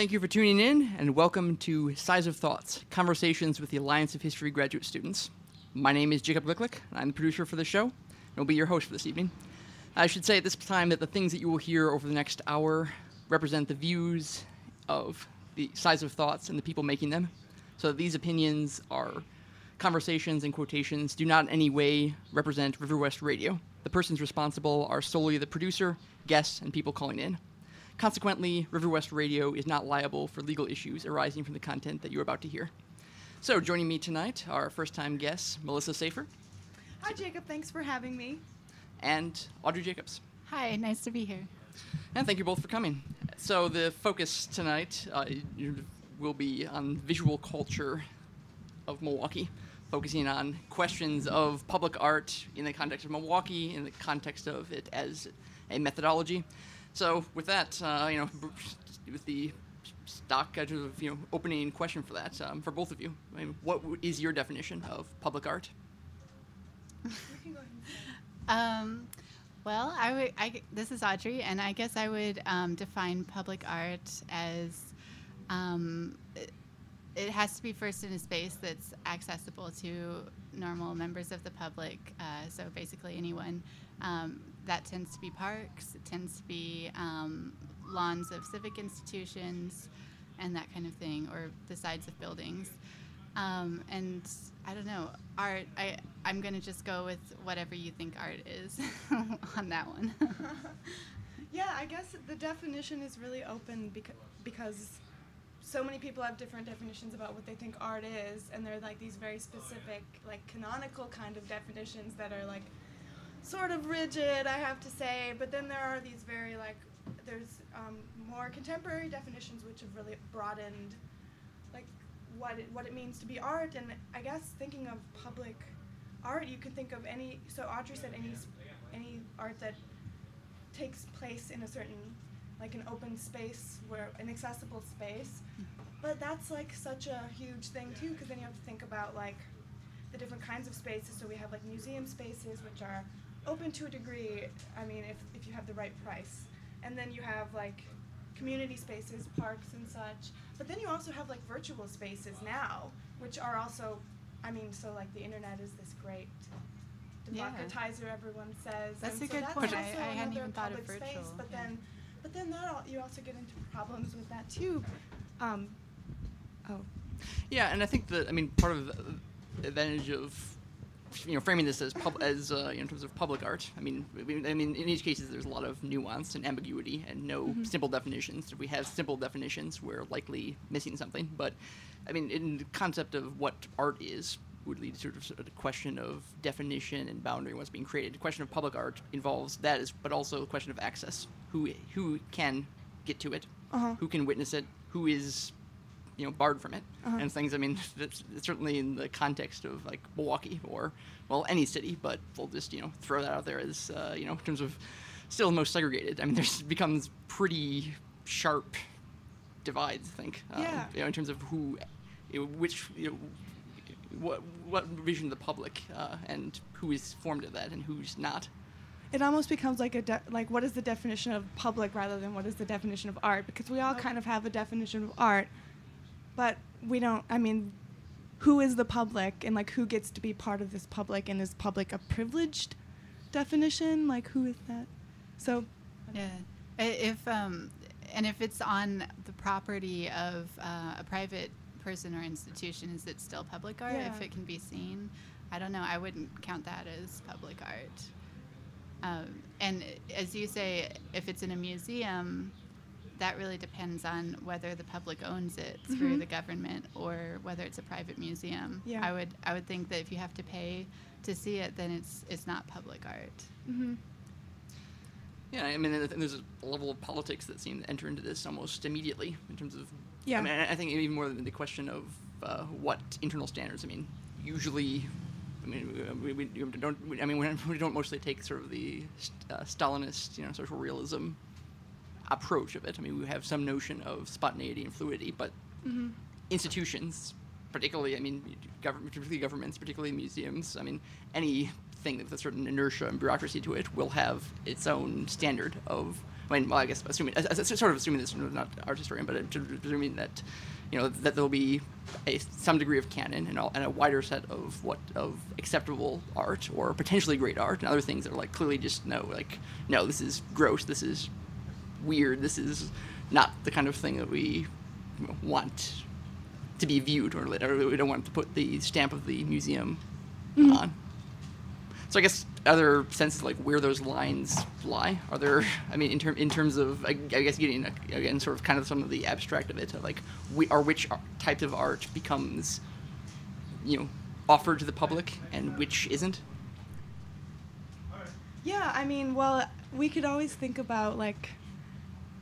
Thank you for tuning in, and welcome to Size of Thoughts, Conversations with the Alliance of History graduate students. My name is Jacob Glicklick, and I'm the producer for the show, and will be your host for this evening. I should say at this time that the things that you will hear over the next hour represent the views of the Size of Thoughts and the people making them. So these opinions are conversations and quotations do not in any way represent River West Radio. The persons responsible are solely the producer, guests, and people calling in. Consequently, River West Radio is not liable for legal issues arising from the content that you're about to hear. So joining me tonight are first-time guests Melissa Safer. Hi, Jacob. Thanks for having me. And Audrey Jacobs. Hi, nice to be here. And thank you both for coming. So the focus tonight will be on visual culture of Milwaukee, focusing on questions of public art in the context of Milwaukee, in the context of it as a methodology. So with that, with the stock opening question for that, for both of you, what is your definition of public art? Well, this is Audrey, and I guess I would define public art as it has to be first in a space that's accessible to normal members of the public, so basically anyone. That tends to be parks, it tends to be lawns of civic institutions, and that kind of thing, or the sides of buildings. And I don't know, art, I'm going to just go with whatever you think art is on that one. Yeah, I guess the definition is really open because so many people have different definitions about what they think art is, and they're like these very specific, like canonical kind of definitions that are like sort of rigid, I have to say, but then there are these very there's more contemporary definitions which have really broadened like what it means to be art. And I guess thinking of public art, you can think of any, so Audrey said any art that takes place in a certain, like an open space, where an accessible space, but that's like such a huge thing too, because then you have to think about like the different kinds of spaces. So we have like museum spaces, which are open to a degree, I mean, if you have the right price. And then you have like community spaces, parks and such. But then you also have like virtual spaces now, which are also, I mean, so like the internet is this great democratizer, everyone says. That's and a so good that's point. also I hadn't even thought of public virtual. Space, but then you also get into problems with that too. Yeah, and I think that, part of the advantage of framing this as in terms of public art. In each case, there's a lot of nuance and ambiguity, and no simple definitions. If we have simple definitions, we're likely missing something. But in the concept of what art is, would lead to sort of a question of definition and boundary, what's being created. The question of public art involves that, but also the question of access. Who can get to it? Who can witness it? Who is barred from it, and things. That's certainly in the context of like Milwaukee or, well, any city, but we'll just throw that out there as in terms of still the most segregated. There's becomes pretty sharp divides, I think. In terms of who, what vision of the public and who is formed of that and who's not. It almost becomes like what is the definition of public rather than what is the definition of art, because we all kind of have a definition of art. But we don't, who is the public, and like who gets to be part of this public, and is public a privileged definition? Like who is that? So yeah, if it's on the property of a private person or institution, is it still public art? Yeah. If it can be seen, I don't know. I wouldn't count that as public art. And as you say, if it's in a museum, that really depends on whether the public owns it through the government or whether it's a private museum. Yeah. I would think that if you have to pay to see it, then it's not public art. Yeah, and there's a level of politics that seems to enter into this almost immediately in terms of. Yeah. I think even more than the question of what internal standards. Usually. We don't mostly take sort of the Stalinist, social realism approach of it. We have some notion of spontaneity and fluidity, but institutions, particularly, particularly governments, particularly museums, anything with a certain inertia and bureaucracy to it will have its own standard of I mean, well, I guess assuming, sort of assuming this, not art historian, but assuming that, that there'll be some degree of canon and a wider set of acceptable art or potentially great art, and other things that are like clearly just no, this is gross, this is weird, this is not the kind of thing that we want to be viewed, or we don't want to put the stamp of the museum on. So I guess other senses like where those lines lie are there. I mean, in terms of I guess getting again sort of kind of some of the abstract of it, like which types of art becomes offered to the public and which isn't. Yeah, I mean, well, we could always think about like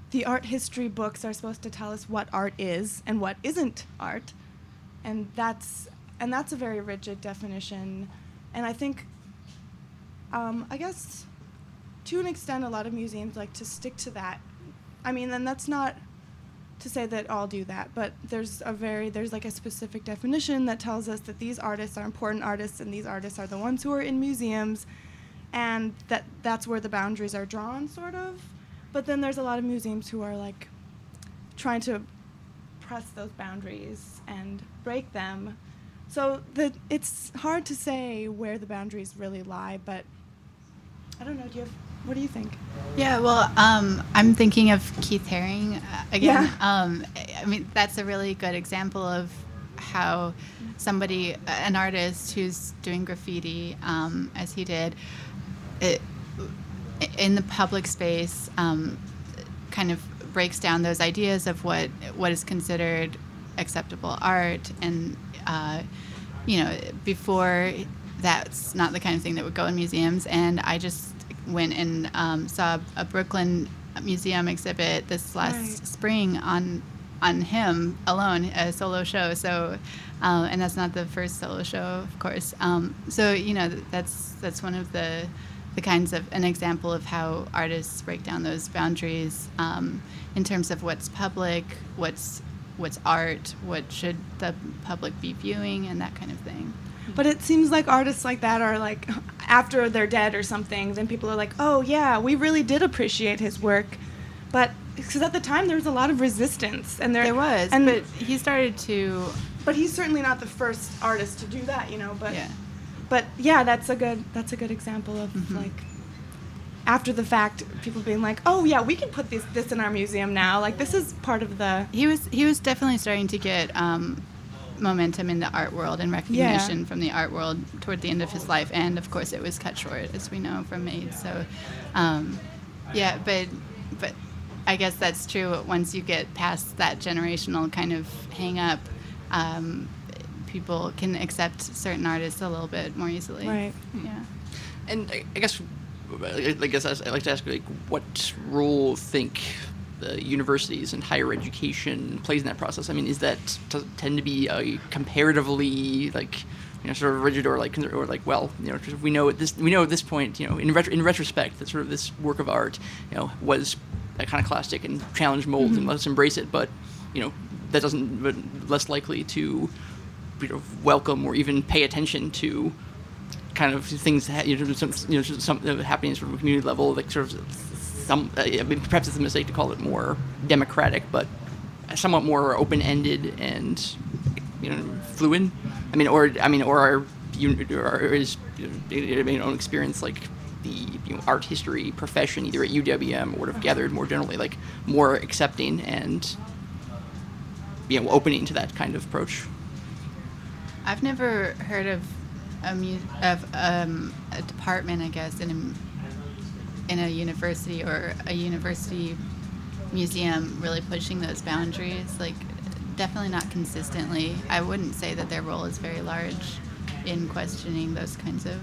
the art history books are supposed to tell us what art is and what isn't art, and that's a very rigid definition, and I think. I guess, to an extent, a lot of museums like to stick to that. I mean, and that's not to say that all do that, but there's like a specific definition that tells us that these artists are important artists, and these artists are the ones who are in museums, and that's where the boundaries are drawn, sort of. But then there's a lot of museums who are like trying to press those boundaries and break them. So it's hard to say where the boundaries really lie, but I don't know. What do you think? Yeah, well, I'm thinking of Keith Haring again. Yeah. I mean, that's a really good example of how an artist who's doing graffiti, as he did, in the public space, kind of breaks down those ideas of what is considered acceptable art, and before that's not the kind of thing that would go in museums. And I just went and saw a Brooklyn museum exhibit this last spring on him alone, a solo show. So, and that's not the first solo show, of course. So that's one of the kinds of an example of how artists break down those boundaries in terms of what's public, what's art, what should the public be viewing, and that kind of thing. But it seems like artists like that are like, after they're dead or something, then people are like, oh yeah, we really did appreciate his work. But because at the time there was a lot of resistance, and there was, but he started to. But he's certainly not the first artist to do that, But But yeah, that's a good example of like, after the fact, people being like, oh yeah, we can put this in our museum now. Like, this is part of the. He was definitely starting to get momentum in the art world and recognition from the art world toward the end of his life, and of course it was cut short, as we know from MAID. So but I guess that's true. Once you get past that generational kind of hang up, people can accept certain artists a little bit more easily. Right. Yeah. And I guess I'd like to ask, like, what role think the universities and higher education plays in that process? I mean, does that tend to be a comparatively sort of rigid, or well, we know at this point, in retrospect, that sort of this work of art, was iconoclastic and challenged molds, and let's embrace it. But that doesn't, but less likely to welcome or even pay attention to kind of things some happening sort of a community level, like sort of I mean, perhaps it's a mistake to call it more democratic, but somewhat more open-ended and fluid. Or is own experience, like the art history profession, either at UWM or would have gathered more generally, like more accepting and opening to that kind of approach. I've never heard of a department, I guess, in a university or a university museum really pushing those boundaries. Like, definitely not consistently. I wouldn't say that their role is very large in questioning those kinds of.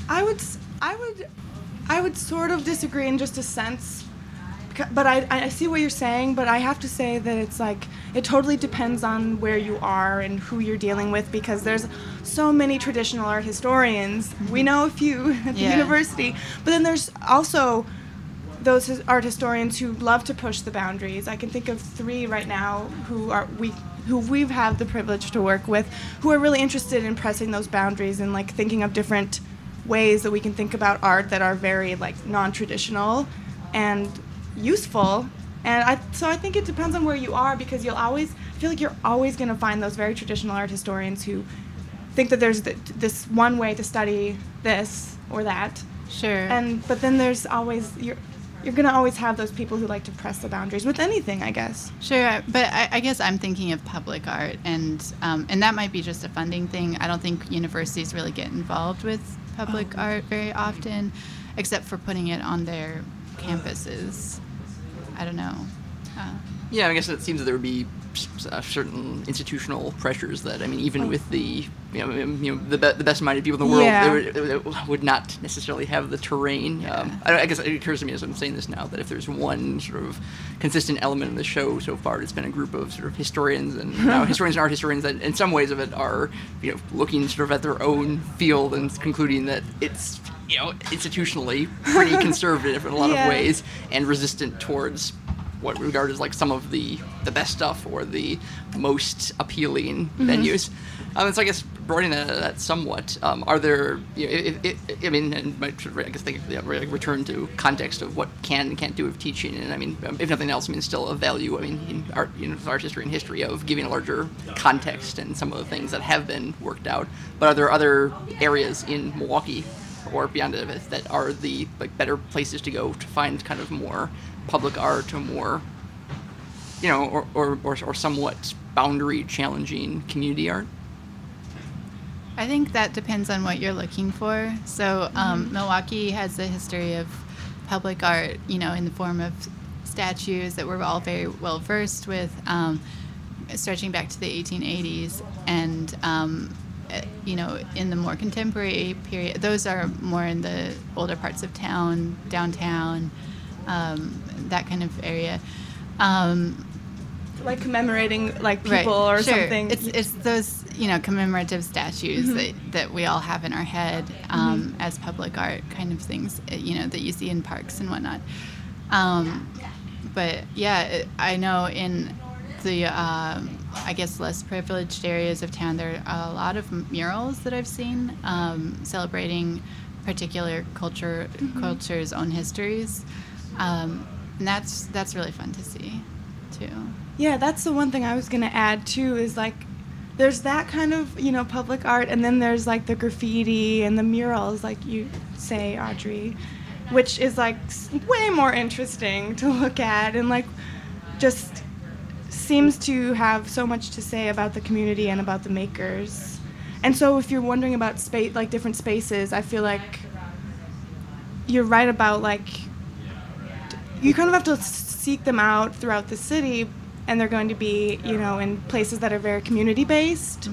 I would sort of disagree in just a sense, but I see what you're saying, but I have to say that it's like, it totally depends on where you are and who you're dealing with, because there's so many traditional art historians. We know a few at the university, but then there's also those art historians who love to push the boundaries. I can think of 3 right now who we've had the privilege to work with, who are really interested in pressing those boundaries and like thinking of different ways that we can think about art that are very like non-traditional, and useful. And I think it depends on where you are, because I feel like you're always going to find those very traditional art historians who think that there's this one way to study this or that. Sure. But then there's always you're going to always have those people who like to press the boundaries with anything, I guess. Sure, but I guess I'm thinking of public art, and that might be just a funding thing. I don't think universities really get involved with public art very often, except for putting it on their campuses. I don't know. Yeah, I guess it seems that there would be certain institutional pressures that, I mean, even with the the best-minded people in the world, they would not necessarily have the terrain. I guess it occurs to me as I'm saying this now that if there's one sort of consistent element in the show so far, it's been a group of sort of historians and historians and art historians that, in some ways of it, are looking sort of at their own field and concluding that it's institutionally pretty conservative in a lot of ways and resistant towards what we regard as like some of the best stuff or the most appealing venues. So I guess broadening that somewhat, are there, I mean, and I guess they return to context of what can and can't do with teaching, and I mean, if nothing else, I mean, still a value, I mean, in art history and history of giving a larger context and some of the things that have been worked out. But are there other areas in Milwaukee or beyond it that are the better places to go to find kind of more public art or more, or somewhat boundary challenging community art? I think that depends on what you're looking for. So Milwaukee has a history of public art, in the form of statues that we're all very well versed with, stretching back to the 1880s, and in the more contemporary period, those are more in the older parts of town, downtown, that kind of area. Like commemorating like people or something. It's those commemorative statues that we all have in our head as public art kind of things, that you see in parks and whatnot. But yeah, I know in the I guess less privileged areas of town, there are a lot of murals that I've seen celebrating particular culture's own histories, and that's really fun to see too. Yeah, that's the one thing I was gonna add too, is like there's that kind of public art, and then there's like the graffiti and the murals, like you say, Audrey, which is like way more interesting to look at, and like just seems to have so much to say about the community and about the makers. And so if you're wondering about space, like different spaces, I feel like you're right about like you kind of have to seek them out throughout the city, and they're going to be in places that are very community based,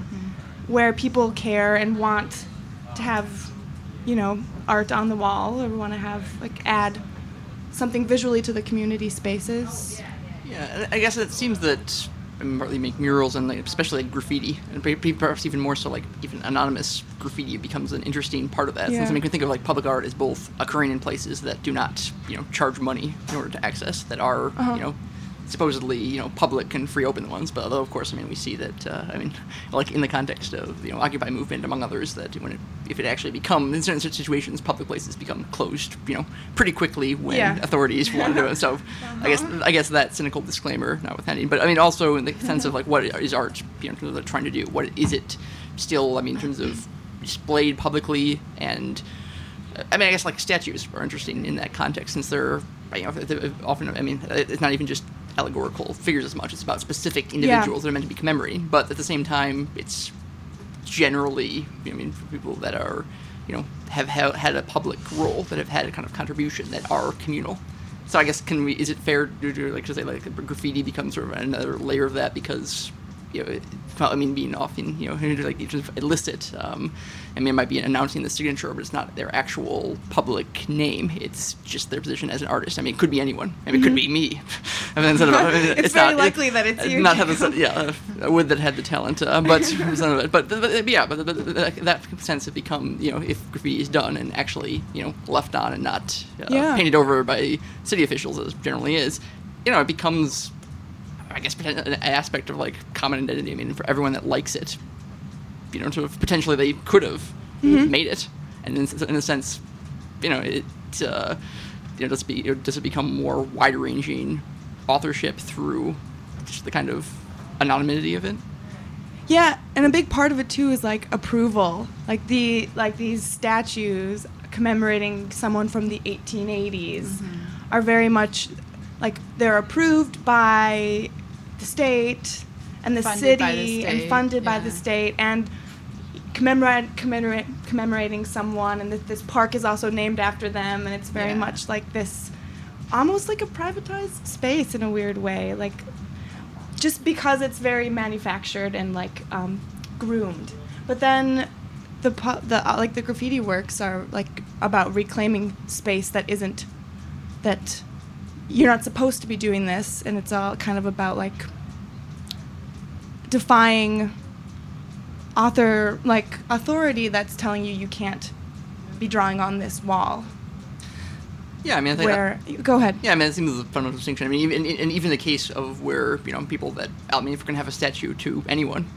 where people care and want to have art on the wall, or want to have add something visually to the community spaces. Yeah, I guess it seems that partly make murals and especially graffiti, and perhaps even more so even anonymous graffiti becomes an interesting part of that. Since you can think of public art as both occurring in places that do not charge money in order to access, that are supposedly public and free open ones, but although of course we see that in the context of Occupy movement among others, that if it actually becomes in certain situations public places become closed pretty quickly when authorities want to do it. So I guess that cynical disclaimer notwithstanding, but also in the sense of what is art in terms of what trying to do, what is it still in terms of displayed publicly, and I guess statues are interesting in that context, since they're often it's not even just allegorical figures as much. It's about specific individuals that are meant to be commemorating, but at the same time, it's generally, for people that are, have had a public role, that have had a kind of contribution, that are communal. So I guess is it fair to say graffiti becomes sort of another layer of that, because being often illicit. It might be announcing the signature, but it's not their actual public name. It's just their position as an artist. It could be anyone. It could be me. It's very likely that it's you. Not have I would that had the talent, but some of it. But that sense of become if graffiti is done and actually left on and not painted over by city officials, as it generally is, it becomes, I guess, an aspect of common identity. For everyone that likes it, sort of potentially they could have made it, and in a sense, does it become more wide-ranging authorship through just the kind of anonymity of it? Yeah, and a big part of it too is like approval. Like these statues commemorating someone from the 1880s are very much like they're approved by the state and the city and funded by the state and commemorating someone, and this park is also named after them, and it's very much like this, almost like a privatized space in a weird way, like just because it's very manufactured and like groomed. But then the graffiti works are like about reclaiming space that you're not supposed to be doing this, and it's all kind of about like defying authority that's telling you can't be drawing on this wall. Yeah, I mean, I think go ahead. Yeah, I mean, it seems a fundamental distinction. I mean, even the case of where people that, I mean, if we're gonna have a statue to anyone,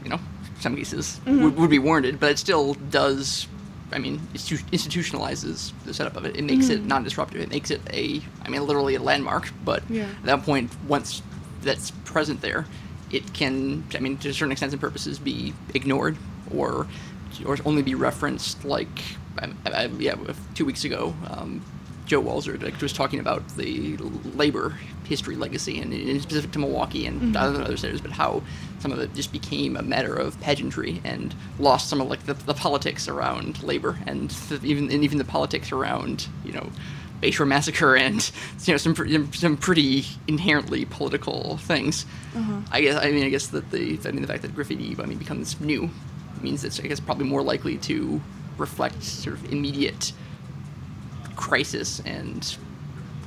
some cases would be warranted, but it still does. I mean, institutionalizes the setup of it. It makes it non-disruptive. It makes it literally a landmark. But at that point, once that's present there, it can, I mean, to a certain extent and purposes, be ignored or only be referenced. Like, 2 weeks ago, Joe Walzer was talking about the labor history legacy, and in specific to Milwaukee and other cities, but how some of it just became a matter of pageantry and lost some of like the politics around labor and even the politics around Bayshore Massacre and some pretty inherently political things. I guess that the fact that graffiti becomes new means it's probably more likely to reflect sort of immediate crisis and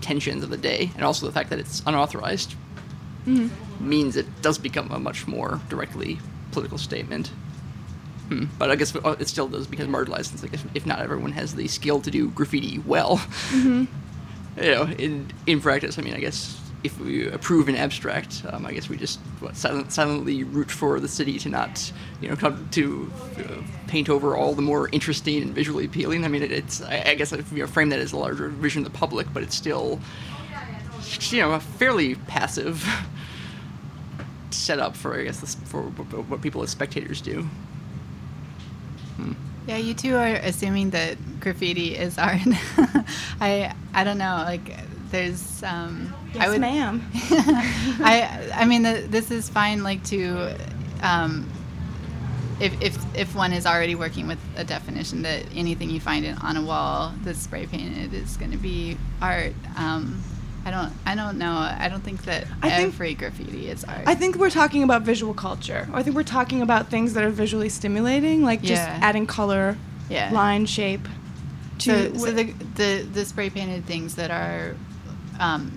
tensions of the day, and also the fact that it's unauthorized means it does become a much more directly political statement. But I guess it still does become marginalized, since if not everyone has the skill to do graffiti well. In practice, I mean, I guess if we approve an abstract, I guess we just silently root for the city to not, come to paint over all the more interesting and visually appealing. I mean, I guess if frame that as a larger vision of the public, but it's still, a fairly passive setup for, I guess, for what people as spectators do. Yeah, you two are assuming that graffiti is art. I don't know, like, there's yes, ma'am. I mean, this is fine, like, to if one is already working with a definition that anything you find on a wall that's spray painted is going to be art. I don't know. I don't think that every graffiti is art. I think we're talking about visual culture. Or I think we're talking about things that are visually stimulating, like just adding color, line, shape. So the spray painted things that are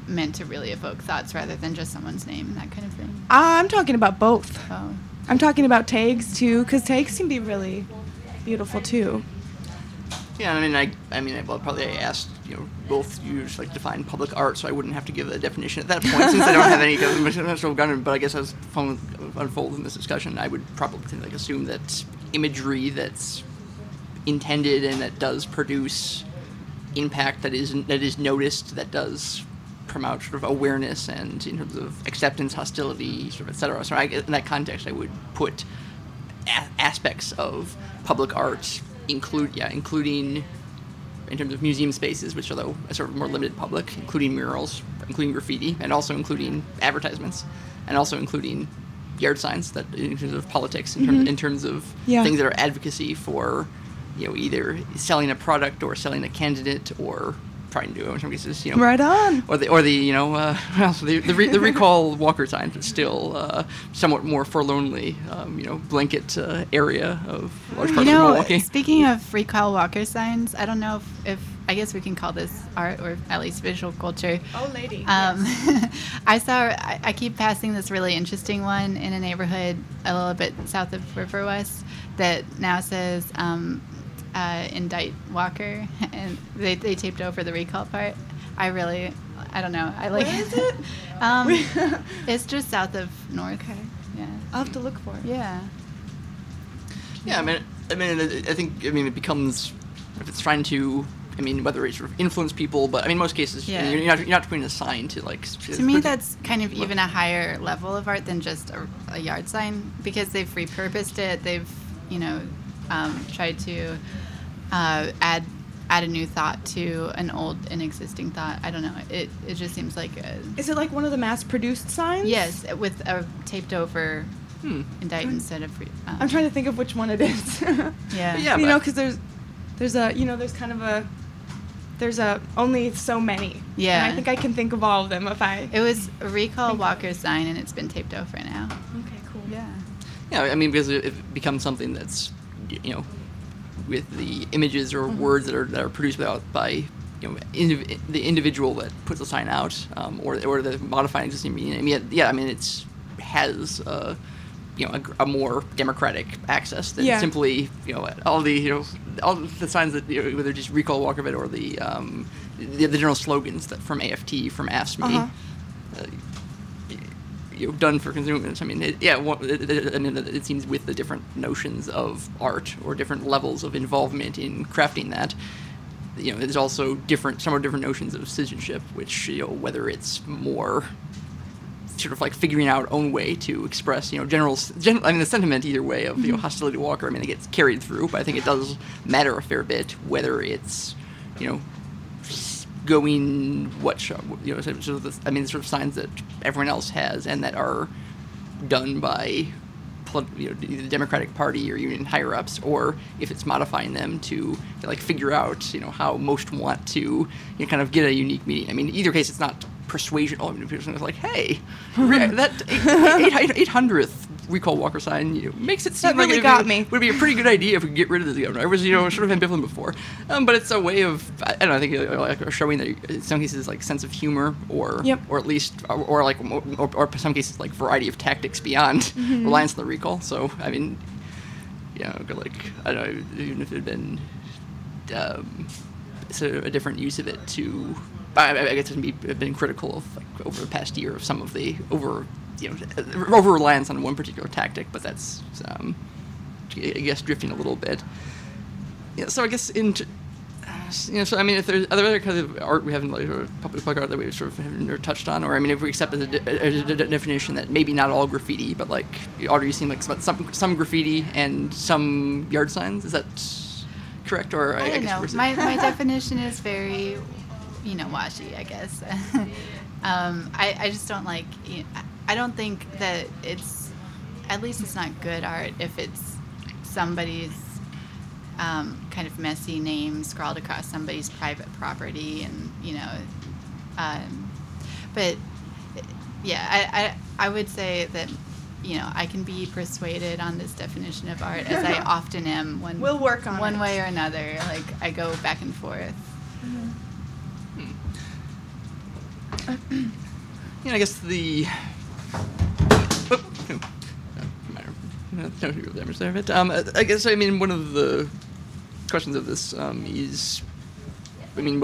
meant to really evoke thoughts rather than just someone's name, that kind of thing. I'm talking about both. Oh. I'm talking about tags too, because tags can be really beautiful too. Yeah, I mean, well, probably I asked, both you just like define public art, so I wouldn't have to give a definition at that point, since I don't have any sort of gun. But I guess as unfolds in this discussion, I would probably assume that imagery that's intended and that does produce impact, that is noticed, that does promote sort of awareness and in terms of acceptance, hostility, sort of, etc. So in that context, I would put aspects of public art, including in terms of museum spaces, which are a sort of more limited public, including murals, including graffiti, and also including advertisements, and also including yard signs, that in terms of politics, in terms of things that are advocacy for, either selling a product or selling a candidate or trying to do in some cases, right on, or the recall Walker sign, but still somewhat more forlornly, blanket area of large parts of Milwaukee. Speaking of recall Walker signs, I don't know if I guess we can call this art or at least visual culture. Oh, lady. Yes. I keep passing this really interesting one in a neighborhood a little bit south of River West that now says indict Walker, and they taped over the recall part. I don't know. I like. Where is it? It's just south of North. Okay. Yeah. I'll have to look for it. Yeah. Yeah, I think it becomes, if it's trying to I mean, whether it sort of influence people, but I mean, in most cases, Yeah. you're not putting a sign to like. To me, that's kind of even a higher level of art than just a yard sign, because they've repurposed it. They've, tried to add a new thought to an existing thought. I don't know. It just seems like Is it like one of the mass-produced signs? yes, with a taped over indite instead of. I'm trying to think of which one it is. Yeah. Yeah, you know, because there's only so many. Yeah. And I think I can think of all of them if I. It was a recall Walker sign, and it's been taped over now. Okay, cool. Yeah. Yeah, I mean, because it becomes something that's, with the images or words that are produced by the individual that puts the sign out, or the modifying existing meaning. I mean, yeah, I mean, it's has a more democratic access than simply all the signs that whether just recall Walker of it or the general slogans that from AFT, from AFSCME. Done for consumers. I mean, it seems with the different notions of art or different levels of involvement in crafting that, there's also somewhat different notions of citizenship, which, whether it's more sort of like figuring out own way to express, general, I mean, the sentiment either way of, hostility to Walker, I mean, it gets carried through, but I think it does matter a fair bit whether it's, going sort of signs that everyone else has and that are done by the Democratic Party or even higher ups, or if it's modifying them to like figure out how most want to kind of get a unique meaning. I mean, in either case, it's not persuasion. Oh, I mean, people are like, hey, that 800th recall Walker sign makes it seem that really like would be a pretty good idea if we get rid of the governor. I was sort of ambivalent before, but it's a way of I don't know. I think like showing that in some cases like sense of humor or at least or some cases like variety of tactics beyond reliance on the recall. So I mean, like I don't know, even if it had been sort of a different use of it to. I guess I've been critical of over the past year of some of the over reliance on one particular tactic, but that's I guess drifting a little bit. Yeah, so I guess so I mean, if are there other kinds of art we haven't public art that we sort of haven't touched on, or I mean, if we accept as a definition that maybe not all graffiti, but like already seem like some graffiti and some yard signs, is that correct? Or I don't know. My definition is very washy, I guess. I just don't like. I don't think that at least it's not good art if it's somebody's kind of messy name scrawled across somebody's private property, and but yeah, I would say that I can be persuaded on this definition of art, as I often am. We'll work on one it. way or another. Like I go back and forth. I guess the. No damage there, but I guess I mean one of the questions of this is, I mean,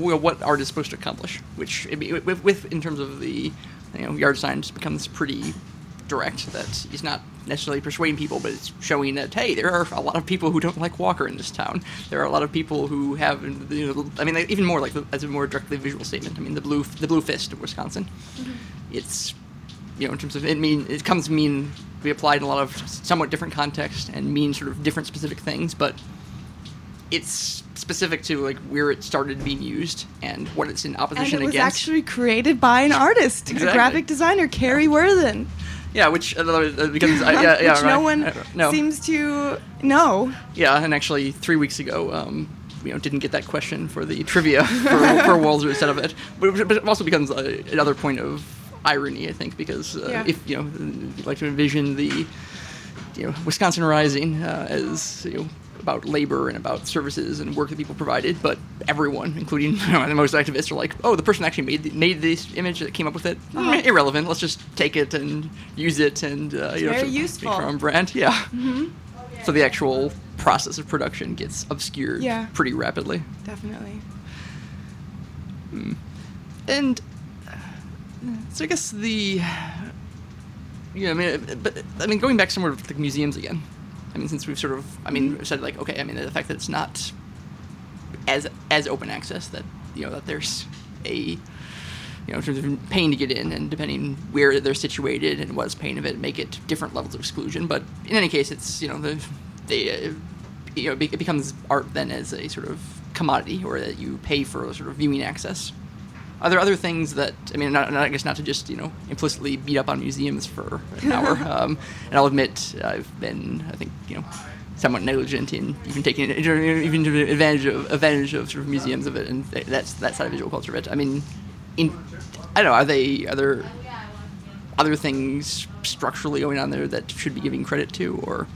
what art is supposed to accomplish, which with in terms of the yard sign just becomes pretty direct, that it's not necessarily persuading people, but it's showing that, hey, there are a lot of people who don't like Walker in this town. There are a lot of people who have, I mean, even more like as a more directly visual statement. I mean, the blue fist of Wisconsin. It's in terms of it comes to mean be applied in a lot of somewhat different contexts and mean sort of different specific things, but it's specific to like where it started being used and what it's in opposition and it was against. actually created by an artist, Exactly. a graphic designer, Carrie Worthen. Yeah, which because which no one seems to know. Yeah, and actually 3 weeks ago, didn't get that question for the trivia for Walzer instead of it, but it also becomes another point of irony, I think, because if you'd like to envision the Wisconsin Rising as about labor and about services and work that people provided, but everyone, including the most activists, are like, oh, the person actually made this image that came up with it, irrelevant. Let's just take it and use it and very useful. Make our own brand. Yeah. Mm-hmm. So the actual process of production gets obscured pretty rapidly. Definitely. And so I guess going back somewhere to like museums again. I mean, since we've sort of, I mean, said like, okay, I mean, the fact that it's not as open access, that that there's a in terms of paying to get in, and depending where they're situated and what's paying of it, make it different levels of exclusion. But in any case, it's it becomes art then as a sort of commodity, or that you pay for sort of viewing access. Are there other things that, I mean, I guess not to just implicitly beat up on museums for an hour, and I'll admit I've been, I think, somewhat negligent in even taking advantage of sort of museums of it, and that side of visual culture of it. I mean, I don't know, are there other things structurally going on there that should be giving credit to, or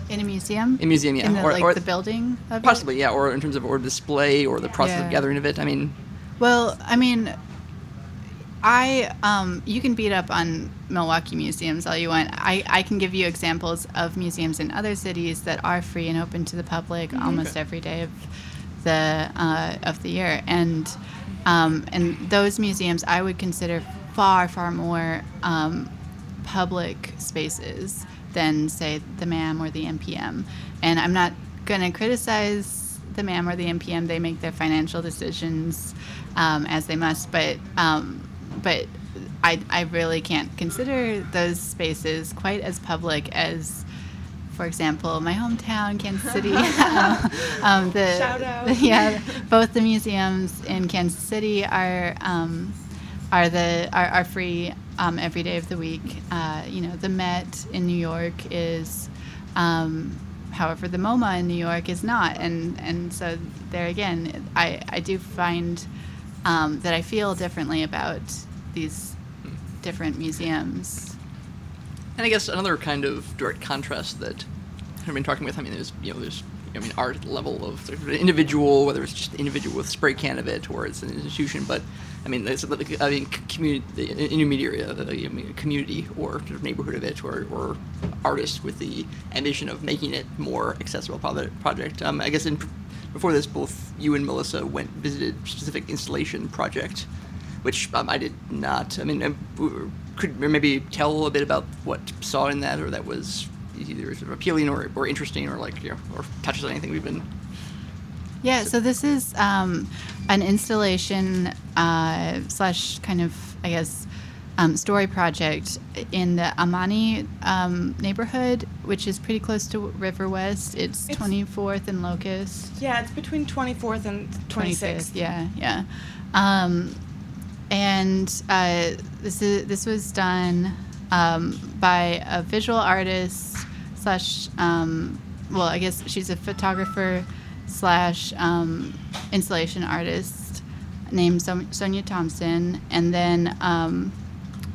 in a museum? In a museum, yeah, in or the building of possibly, it? Yeah, or in terms of display or the process of gathering of it. I mean, well, I mean, you can beat up on Milwaukee museums all you want. I can give you examples of museums in other cities that are free and open to the public almost every day of the year, and those museums I would consider far more public spaces than, say, the MAM or the NPM. And I'm not going to criticize the MAM or the NPM. They make their financial decisions as they must, but I really can't consider those spaces quite as public as, for example, my hometown, Kansas City. Shout out. Yeah, both the museums in Kansas City are free every day of the week. The Met in New York is, however, the MoMA in New York is not, and so there again, I do find that I feel differently about these different museums. And I guess another kind of direct contrast that I've been talking with, I mean, there's art level of sort of individual, whether it's just individual with spray can of it or it's an institution, but I mean, community, the intermediary, community or sort of neighborhood of it, or artists with the ambition of making it more accessible project. I guess before this, both you and Melissa visited a specific installation project, which I did not. I mean, could maybe tell a bit about what you saw in that, or that was either sort of appealing or interesting, or or touches on anything we've been. Yeah, so this is an installation slash kind of, I guess, story project in the Amani neighborhood, which is pretty close to River West. It's 24th and Locust. Yeah, it's between 24th and 26th. Yeah. And this was done by a visual artist slash, well, I guess she's a photographer slash installation artist named Sonia Thompson, and then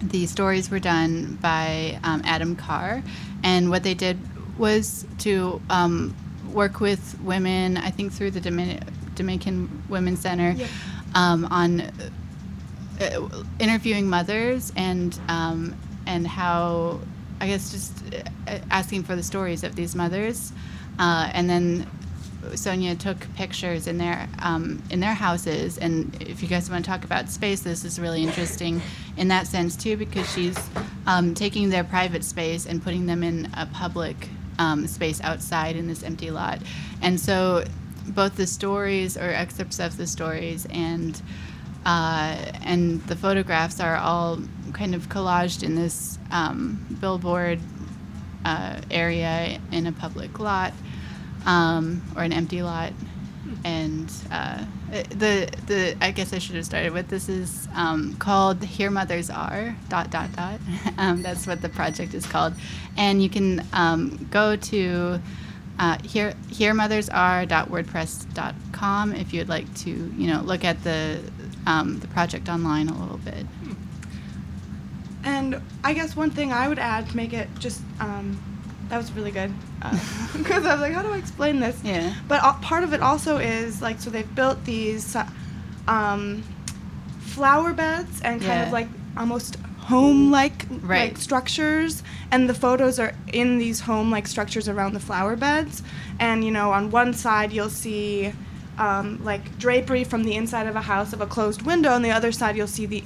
the stories were done by Adam Carr, and what they did was to work with women, I think through the Dominican Women's Center, on interviewing mothers and how, I guess, just asking for the stories of these mothers, and then Sonia took pictures in their houses. And if you guys want to talk about space, this is really interesting in that sense too, because she's taking their private space and putting them in a public space outside in this empty lot. And so both the stories or excerpts of the stories and the photographs are all kind of collaged in this billboard area in a public lot. Or an empty lot, and I guess I should have started with, this is called Here Mothers Are ... That's what the project is called, and you can go to heremothersare.wordpress.com if you'd like to look at the project online a little bit. And I guess one thing I would add to make it just that was really good, because I was like, how do I explain this? Yeah. But part of it also is, like, so they've built these flower beds and kind of like almost home-like like structures, and the photos are in these home-like structures around the flower beds. And on one side you'll see like drapery from the inside of a house of a closed window, and the other side you'll see the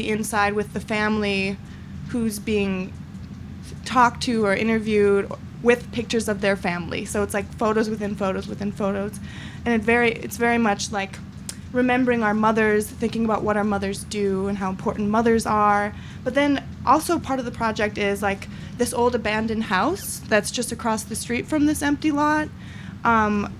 inside with the family who's being talked to or interviewed with pictures of their family. So it's like photos within photos within photos, and it's very much like remembering our mothers, thinking about what our mothers do and how important mothers are. But then also part of the project is like this old abandoned house that's just across the street from this empty lot,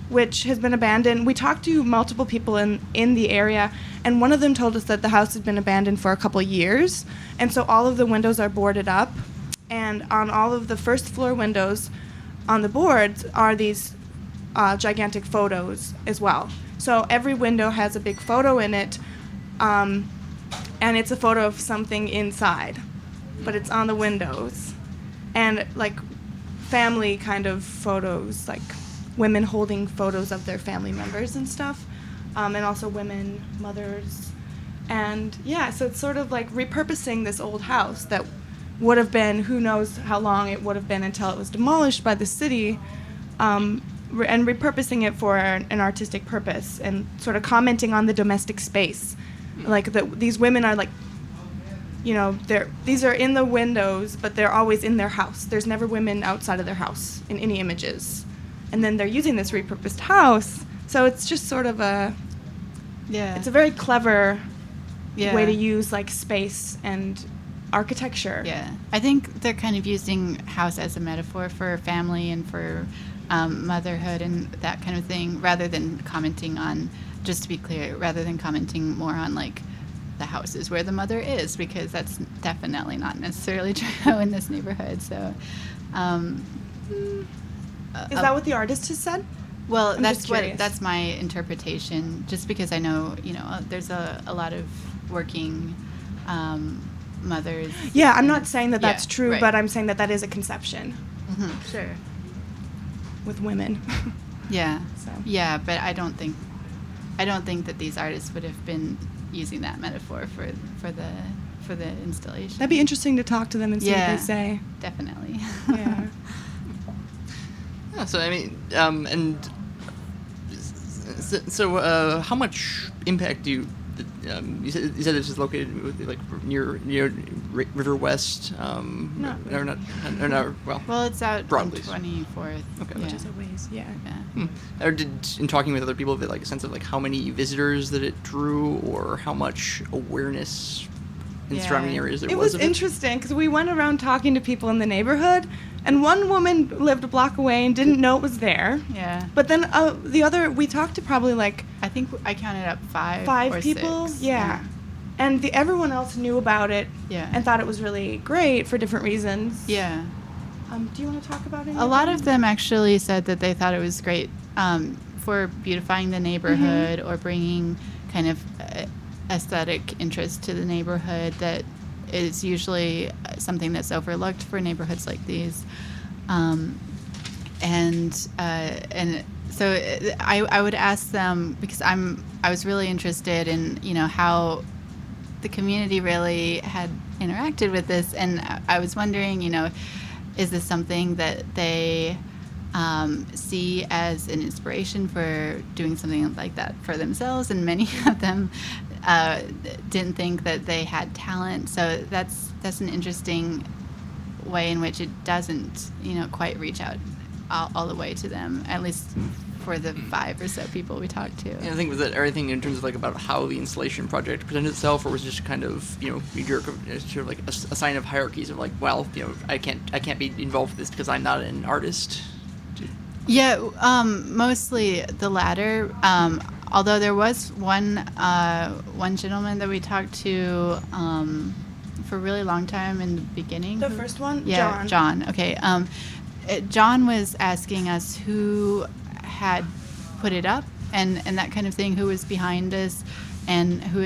which has been abandoned. We talked to multiple people in the area, and one of them told us that the house had been abandoned for a couple years, and so all of the windows are boarded up, and on all of the first floor windows on the boards are these gigantic photos as well. So every window has a big photo in it, and it's a photo of something inside, but it's on the windows. And like family kind of photos, like women holding photos of their family members and stuff, and also women, mothers. And yeah, so it's sort of like repurposing this old house that would have been, who knows how long it would have been until it was demolished by the city, and repurposing it for an artistic purpose, and sort of commenting on the domestic space. Like these women are like, you know, these are in the windows, but they're always in their house. There's never women outside of their house in any images. And then they're using this repurposed house. So it's just sort of it's a very clever way to use like space and architecture. Yeah, I think they're kind of using house as a metaphor for family and for motherhood and that kind of thing, rather than commenting on, just to be clear, rather than commenting more on like the houses where the mother is, because that's definitely not necessarily true in this neighborhood. So is that what the artist has said? Well, I'm that's my interpretation, just because I know, you know, there's a lot of working mothers. Yeah, I'm not saying that that's true, right. but I'm saying that is a conception. Mm-hmm. Sure. With women. Yeah. So. Yeah, but I don't think that these artists would have been using that metaphor for the installation. That'd be interesting to talk to them and see what they say. Definitely. Yeah. Yeah, so I mean, and so how much impact do you? You said this is located like near River West. No. Or not. Or not. Well, it's out Broadway. on 24th. Okay. Which is a ways, yeah. Or in talking with other people, like a sense of like how many visitors that it drew, or how much awareness in surrounding areas there was. It was interesting because we went around talking to people in the neighborhood, and one woman lived a block away and didn't know it was there. Yeah. But then the other, we talked to probably like, I think I counted up five or people. 6. Yeah. And everyone else knew about it. Yeah. And thought it was really great for different reasons. Yeah. Do you want to talk about it? A lot of them actually said that they thought it was great for beautifying the neighborhood, or bringing kind of aesthetic interest to the neighborhood that is usually something that's overlooked for neighborhoods like these. And so I would ask them, because I was really interested in, you know, how the community really had interacted with this, and I was wondering, you know, is this something that they see as an inspiration for doing something like that for themselves? And many of them didn't think that they had talent. So that's an interesting way in which it doesn't, you know, quite reach out all the way to them, at least for the 5 or so people we talked to. And I think, was that everything in terms of like about how the installation project presented itself, or was it just kind of, you know, sort of like a sign of hierarchies of like, well, you know, I can't be involved with this because I'm not an artist? Yeah, mostly the latter. Although there was one gentleman that we talked to for a really long time in the beginning. The first one? Yeah, John. Okay. John was asking us who had put it up and that kind of thing, who was behind us, and who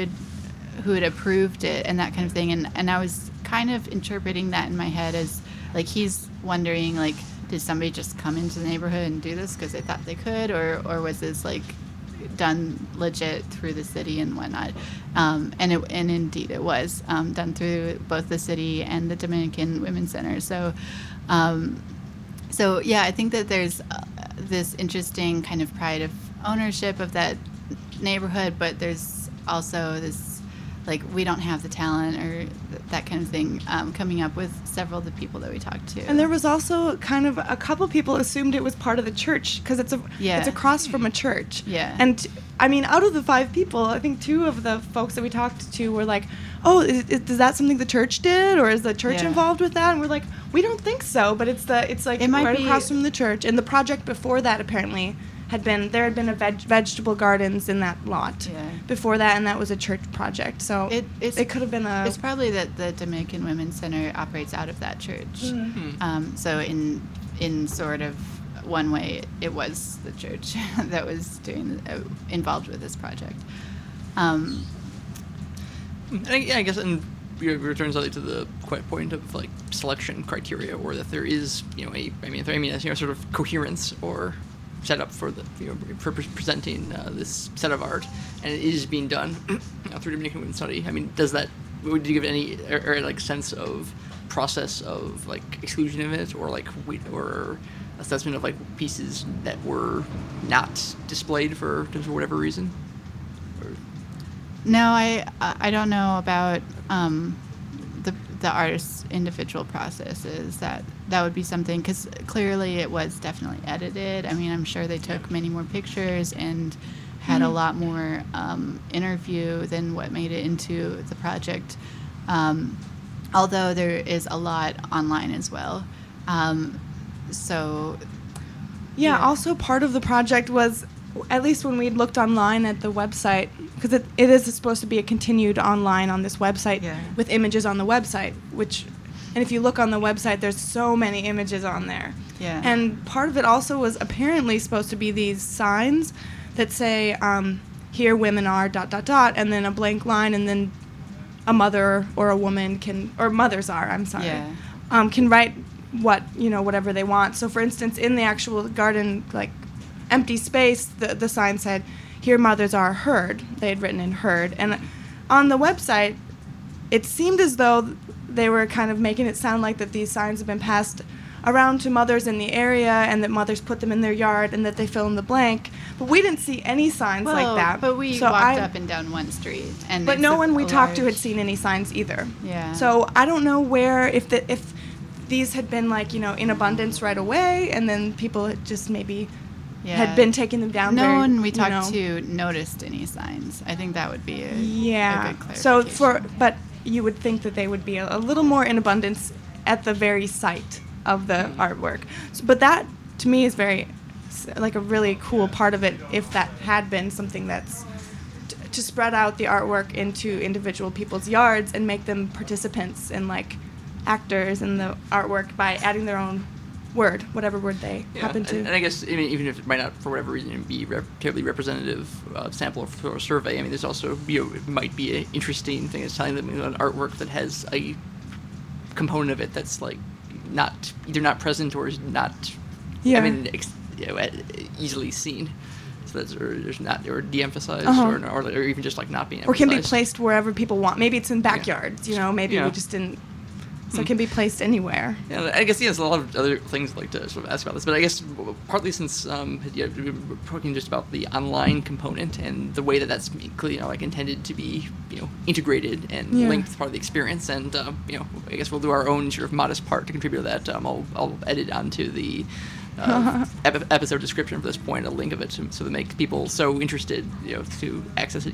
had approved it and that kind of thing. And I was kind of interpreting that in my head as like he's wondering, like, did somebody just come into the neighborhood and do this because they thought they could, or was this like done legit through the city and whatnot? And indeed it was done through both the city and the Dominican Women's Center. So yeah, I think that there's this interesting kind of pride of ownership of that neighborhood, but there's also this like we don't have the talent or that kind of thing, coming up with several of the people that we talked to. And there was also kind of a couple people assumed it was part of the church because it's across from a church. Yeah. And I mean, out of the 5 people, I think 2 of the folks that we talked to were like, "Oh, is that something the church did, or is the church involved with that?" And we're like, "We don't think so, but it's like it might right be across from the church." And the project before that apparently had been a vegetable gardens in that lot before that, and that was a church project. So it could have been a. It's probably that the Dominican Women's Center operates out of that church. Mm-hmm. So in sort of one way, it was the church that was involved with this project. And I guess, and it returns to the point of like selection criteria, or that there is, sort of coherence or setup for for presenting this set of art, and it is being done through Dominican Women's Study. I mean, would you give any or like sense of process of like exclusion of it, or like or assessment of like pieces that were not displayed for whatever reason? No, I don't know about the artist's individual processes. That would be something, because clearly it was definitely edited. I mean, I'm sure they took many more pictures and had a lot more interview than what made it into the project. Although there is a lot online as well. Also part of the project was, at least when we looked online at the website, because it is supposed to be a continued online on this website with images on the website, and if you look on the website, there's so many images on there. Yeah. And part of it also was apparently supposed to be these signs that say, here women are ... and then a blank line, and then a mother or a woman mothers are, can write whatever they want. So for instance, in the actual garden, like empty space, the sign said, here mothers are heard. They had written in heard. And on the website, it seemed as though they were kind of making it sound like that these signs have been passed around to mothers in the area, and that mothers put them in their yard, and that they fill in the blank. But we didn't see any signs like that. But we walked up and down one street, but no one we talked to had seen any signs either. Yeah. So I don't know if these had been like in abundance right away, and then people had just maybe had been taking them down. No one we talked to noticed any signs. I think that would be a good clarification. So but you would think that they would be a little more in abundance at the very site of the artwork. But that to me is very like a really cool part of it, if that had been something that's to spread out the artwork into individual people's yards and make them participants and like actors in the artwork by adding their own word, whatever word they happen to. And I guess even if it might not, for whatever reason, be terribly representative sample for a survey, I mean, there's also it might be an interesting thing. It's telling them an artwork that has a component of it that's like either not present or is not. I mean, easily seen. So there's not, or de-emphasized, or even just like not being emphasized. Or can be placed wherever people want. Maybe it's in backyards, maybe we just didn't. So it can be placed anywhere. Yeah, I guess there's a lot of other things I'd like to sort of ask about this, but I guess partly since we're talking just about the online component and the way that that's clearly like intended to be integrated and linked with part of the experience, and I guess we'll do our own sort of modest part to contribute to that. I'll edit onto the episode description for this point a link of it so to make people so interested to access it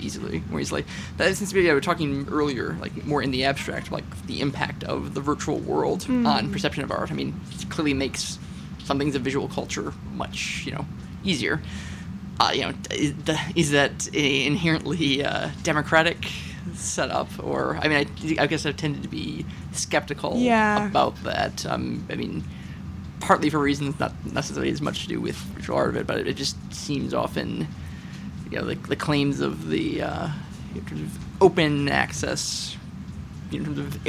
more easily. But since we were talking earlier, like more in the abstract, like the impact of the virtual world on perception of art, I mean, it clearly makes some things of visual culture much easier. Is that a inherently democratic setup, or I mean, I guess I've tended to be skeptical about that. I mean, partly for reasons not necessarily as much to do with visual art of it, but it just seems often, the claims of the sort of open access, in terms of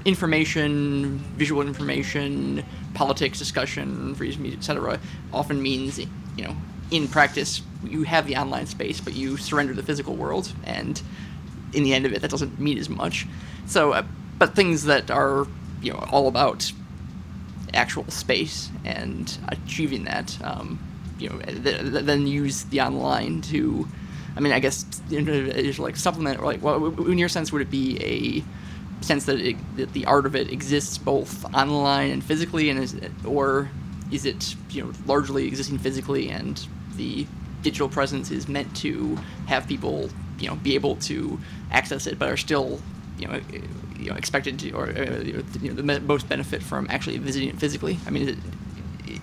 information, visual information, politics, discussion, free speech, etc., often means in practice you have the online space, but you surrender the physical world, and in the end of it, that doesn't mean as much. So, but things that are all about actual space and achieving that, then use the online to I mean, I guess like supplement, or like, well, in your sense, would it be a sense that, that the art of it exists both online and physically, and or is it largely existing physically, and the digital presence is meant to have people be able to access it, but are still expected to, or the most benefit from actually visiting it physically? I mean,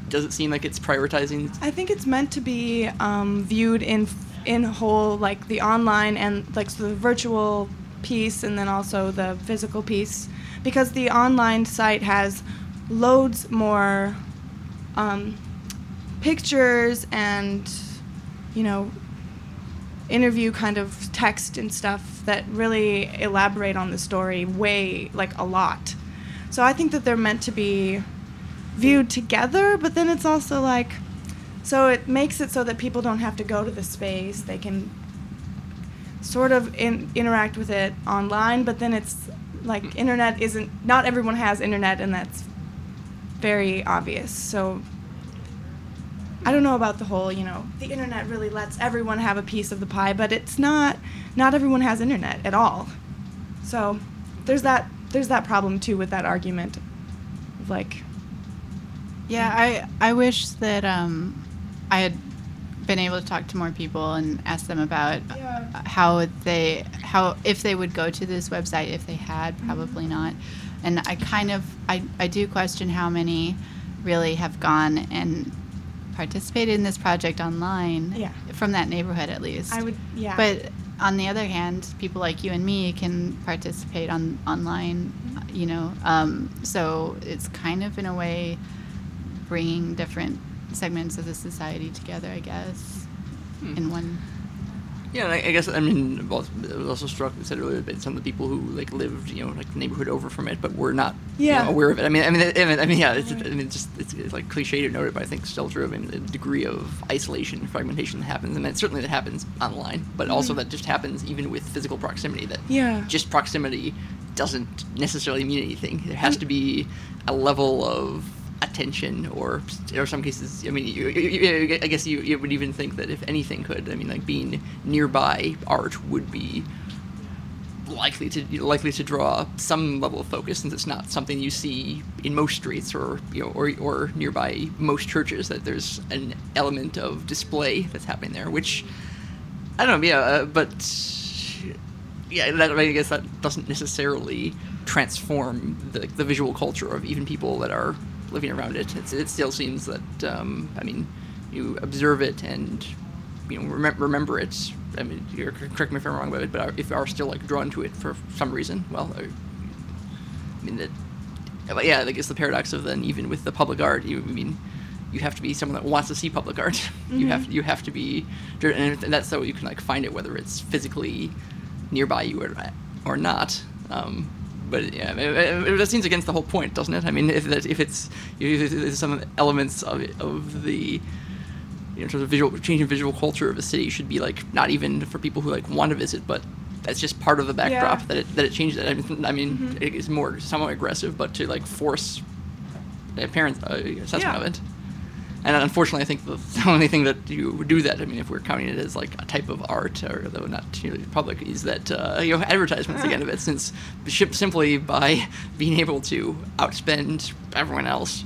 does it seem like it's prioritizing? I think it's meant to be viewed in whole, like the online and like so the virtual piece, and then also the physical piece, because the online site has loads more pictures and interview kind of text and stuff that really elaborate on the story way, like, a lot. So I think that they're meant to be viewed together, but then it's also like, so it makes it so that people don't have to go to the space. They can sort of interact with it online, but then it's like internet isn't, not everyone has internet, and that's very obvious. So I don't know about the whole, the internet really lets everyone have a piece of the pie, but it's not everyone has internet at all. So there's that problem too with that argument of like, yeah, I wish that I had been able to talk to more people and ask them about how if they would go to this website if they had, probably not. And I do question how many really have gone and participated in this project online, from that neighborhood at least. But on the other hand, people like you and me can participate online, so it's kind of in a way bringing different segments of the society together, I guess, in one. Yeah, and I guess, I mean, I was also struck, I said earlier, that some of the people who like lived, like the neighborhood over from it, but were not aware of it. I mean, it's like cliche to note it, but I think still true. I mean, the degree of isolation and fragmentation that happens, and certainly that happens online, but also that just happens even with physical proximity. That just proximity doesn't necessarily mean anything. There has to be a level of attention, or some cases, I mean, I guess you would even think that if anything could, I mean, like being nearby art would be likely to draw some level of focus, since it's not something you see in most streets or or nearby most churches, that there's an element of display that's happening there, which I don't know, but I guess that doesn't necessarily transform the visual culture of even people that are living around it. It still seems that I mean, you observe it and remember it. I mean, correct me if I'm wrong about it, but if you are still like drawn to it for some reason, well, I mean that. I guess the paradox of then, even with the public art, you have to be someone that wants to see public art. Mm-hmm. You have to be, and that's how you can like find it, whether it's physically nearby you or not. But that seems against the whole point, doesn't it? I mean, if it's some elements of the in terms of changing visual culture of a city should be like not even for people who like want to visit, but that's just part of the backdrop that it changes it. I mean, it is more somewhat aggressive, but to like force a parent's assessment of it. And unfortunately, I think the only thing that you would do that, I mean, if we're counting it as like a type of art, or though not public, is that advertisements again of it, since simply by being able to outspend everyone else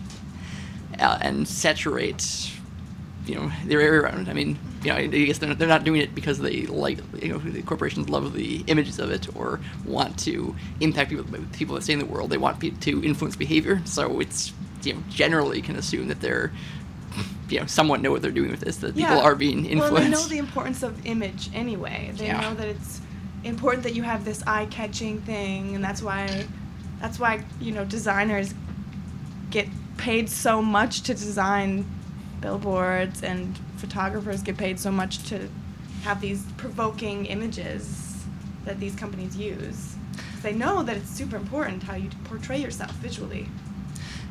and saturate, their area around it. I mean, I guess they're not doing it because they like, the corporations love the images of it or want to impact people that stay in the world. They want to influence behavior, so it's generally can assume that they're somewhat know what they're doing with this, that people are being influenced. Well, they know the importance of image anyway. They know that it's important that you have this eye-catching thing, and that's why designers get paid so much to design billboards, and photographers get paid so much to have these provoking images that these companies use. They know that it's super important how you portray yourself visually.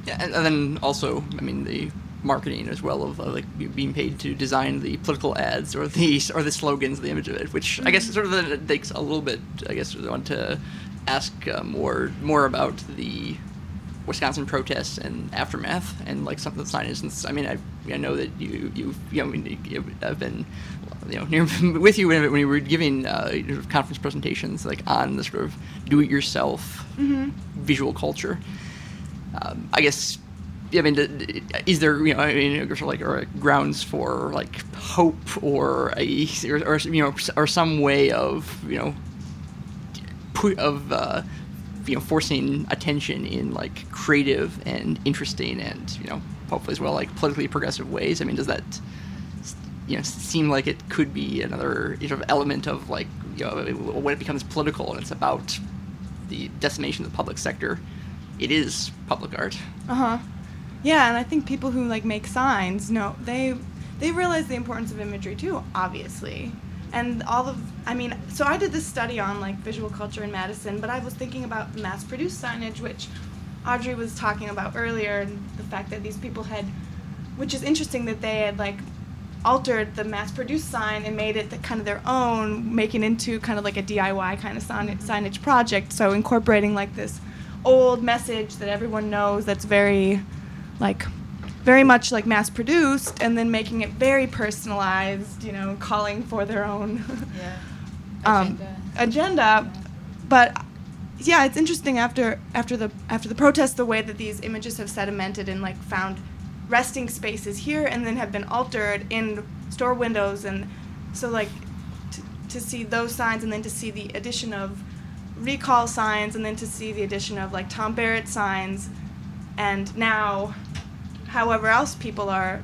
Yeah, and then also, I mean, the marketing as well of like being paid to design the political ads or the slogans, the image of it, which I guess sort of takes a little bit. I guess I want to ask more about the Wisconsin protests and aftermath and like some of the signage. Since I mean, I know that I've been near with you when we were giving conference presentations like on the sort of do-it-yourself visual culture. I guess. I mean, is there or grounds for like hope or or some way of forcing attention in like creative and interesting and hopefully as well like politically progressive ways? I mean, does that seem like it could be another sort of element of like when it becomes political and it's about the decimation of the public sector, it is public art. Yeah, and I think people who like make signs they realize the importance of imagery too, obviously. And so I did this study on like visual culture in Madison, but I was thinking about mass-produced signage, which Audrey was talking about earlier, and the fact that these people which is interesting that they had like altered the mass-produced sign and made it kind of their own, making into kind of like a DIY kind of signage project. So incorporating like this old message that everyone knows that's very much like mass-produced, and then making it very personalized, calling for their own agenda. But yeah, it's interesting after the protests, the way that these images have sedimented and like found resting spaces here, and then have been altered in store windows, and so like to see those signs, and then to see the addition of recall signs, and then to see the addition of like Tom Barrett signs, and now however else people are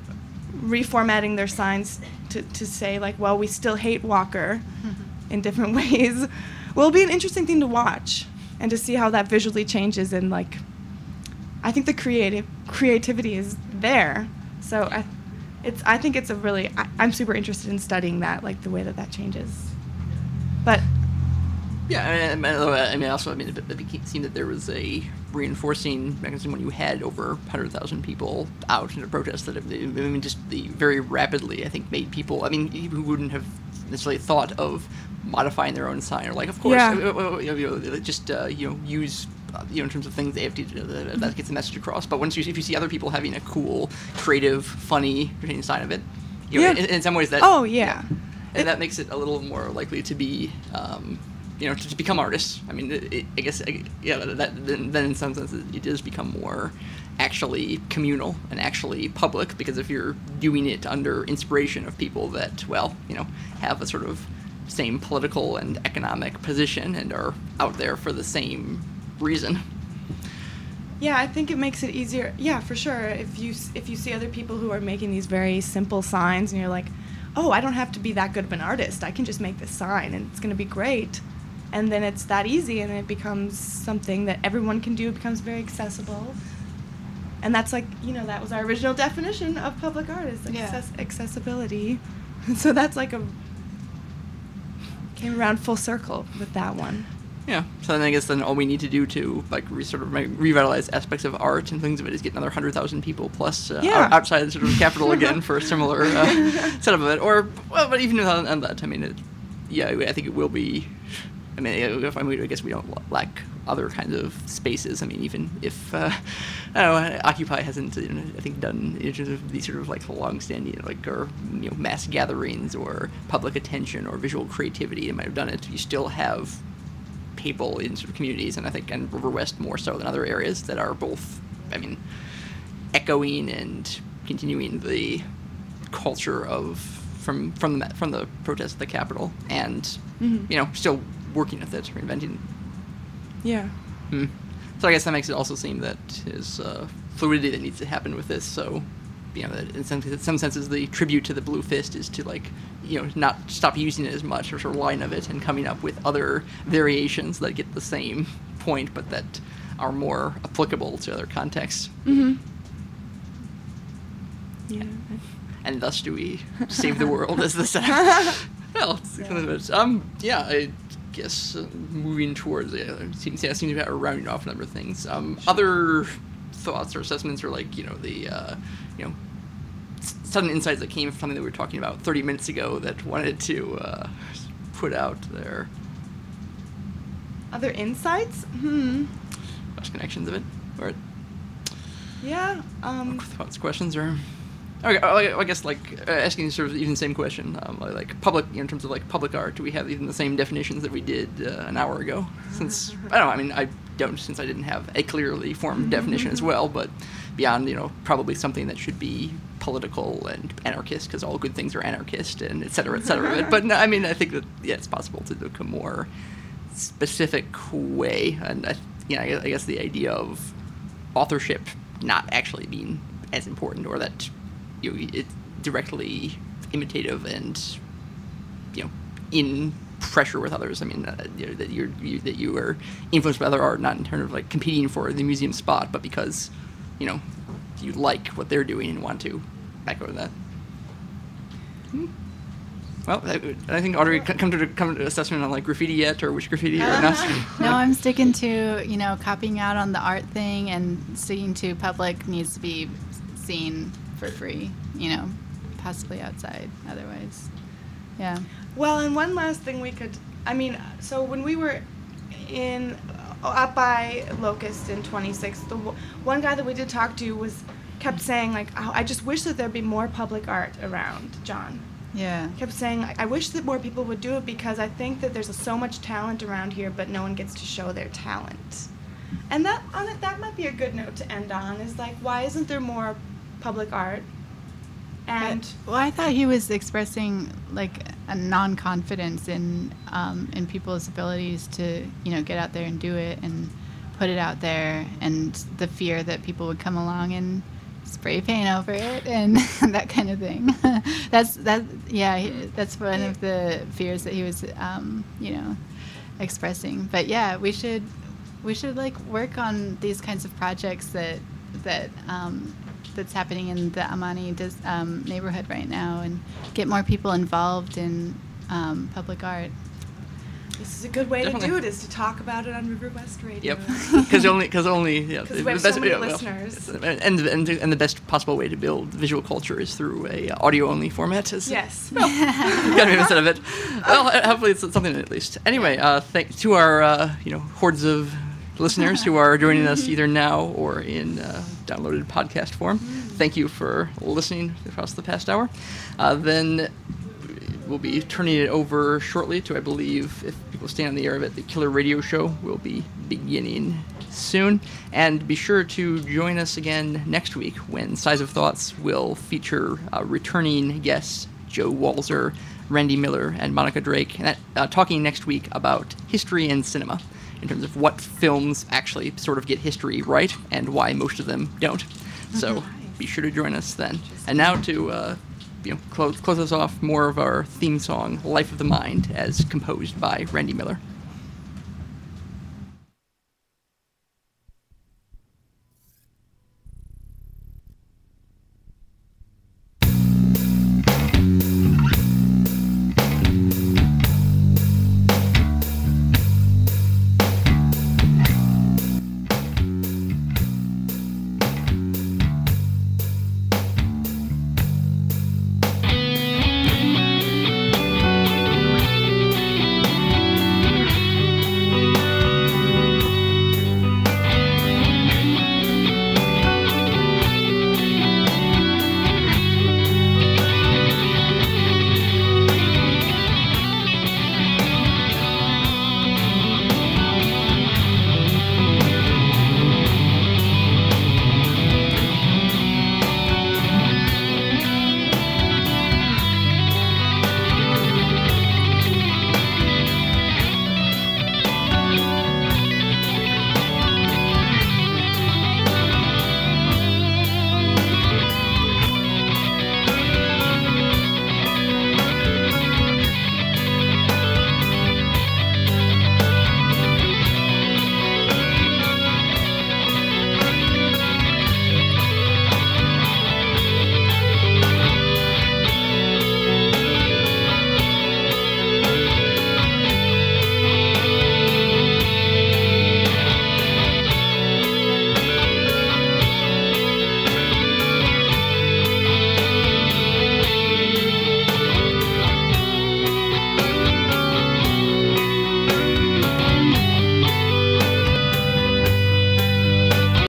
reformatting their signs to say like, well, we still hate Walker in different ways. Well, it'll be an interesting thing to watch and to see how that visually changes, and like I think the creativity is there. So I think it's I'm super interested in studying that, like the way that changes. But yeah, it seemed that there was a reinforcing mechanism when you had over 100,000 people out in a protest that just very rapidly, I think, made people, who wouldn't have necessarily thought of modifying their own sign, or like, of course, use in terms of things they have to do that gets the message across. But if you see other people having a cool, creative, funny, entertaining sign of it, in some ways that and that makes it a little more likely to be to become artists. I mean, I guess then in some senses it does become more actually communal and actually public, because if you're doing it under inspiration of people that have a sort of same political and economic position and are out there for the same reason. Yeah, I think it makes it easier. Yeah, for sure. If you see other people who are making these very simple signs, and you're like, oh, I don't have to be that good of an artist. I can just make this sign, and it's going to be great. And then it's that easy, and it becomes something that everyone can do. It becomes very accessible. And that's like, that was our original definition of public art, is accessibility. So that's like came around full circle with that one. Yeah. So then I guess all we need to do to revitalize aspects of art and things of it is get another 100,000 people plus outside the sort of capital again for a similar setup of it. But even without that, I think it will be. I guess we don't lack other kinds of spaces. Even if Occupy hasn't, I think, done in terms of these sort of like long-standing or mass gatherings or public attention or visual creativity. It might have done it. You still have people in sort of communities, and I think in River West more so than other areas, that are both, echoing and continuing the culture of from the protests at the Capitol, and still working with it, reinventing. Yeah. So I guess that makes it also seem that there's fluidity that needs to happen with this. So, that in some senses the tribute to the Blue Fist is to not stop using it as much, or sort of line of it, and coming up with other variations that get the same point, but that are more applicable to other contexts. Mm-hmm. Yeah. And thus do we save the world as the setup. Well, it's I guess moving towards seems to be rounding off a number of things. Other thoughts or assessments are the sudden insights that came from something that we were talking about 30 minutes ago that wanted to put out there. Other insights? Cross connections of it, or yeah. thoughts, questions, or Okay, I guess asking sort of even the same question, like public, in terms of like public art, do we have even the same definitions that we did an hour ago? Since I don't know, I mean I don't, since I didn't have a clearly formed definition as well, but beyond probably something that should be political and anarchist, because all good things are anarchist and et cetera, but no, I mean I think that it's possible to look a more specific way, and I guess the idea of authorship not actually being as important, or that it's directly imitative and in pressure with others. I mean that you are influenced by other art, not in terms of like competing for the museum spot, but because you like what they're doing and want to echo that. Well, I think Audrey come to an assessment on like graffiti yet, or which graffiti or not. No, I'm sticking to copying out on the art thing, and sticking to public needs to be seen for free, possibly outside otherwise. Yeah. Well, and one last thing we could, so when we were up by Locust in 26, the one guy that we did talk to kept saying like, oh, I just wish that there'd be more public art around, John. Yeah. Kept saying, I wish that more people would do it, because I think that there's so much talent around here, but no one gets to show their talent. And that might be a good note to end on, is like, why isn't there more public art? And I thought he was expressing like a non-confidence in people's abilities to get out there and do it and put it out there, and the fear that people would come along and spray paint over it and that kind of thing. That's one of the fears that he was expressing. But yeah, we should like work on these kinds of projects that's happening in the Amani neighborhood right now, and get more people involved in public art. This is a good way Definitely. to do it, is to talk about it on River West Radio. Yep, because only we have so many listeners. And the best possible way to build visual culture is through a audio only format. Yes. Well, gotta make instead of it. Well, hopefully it's something at least. Anyway, thanks to our hordes of listeners who are joining us either now or in downloaded podcast form. Thank you for listening across the past hour. Then we'll be turning it over shortly to, I believe, if people stay on the air of it, the Killer Radio Show will be beginning soon. And be sure to join us again next week, when Size of Thoughts will feature returning guests Joe Walzer, Randy Miller, and Monica Drake, talking next week about history and cinema, in terms of what films actually sort of get history right and why most of them don't. So be sure to join us then. And now to close us off, more of our theme song, Life of the Mind, as composed by Randy Miller.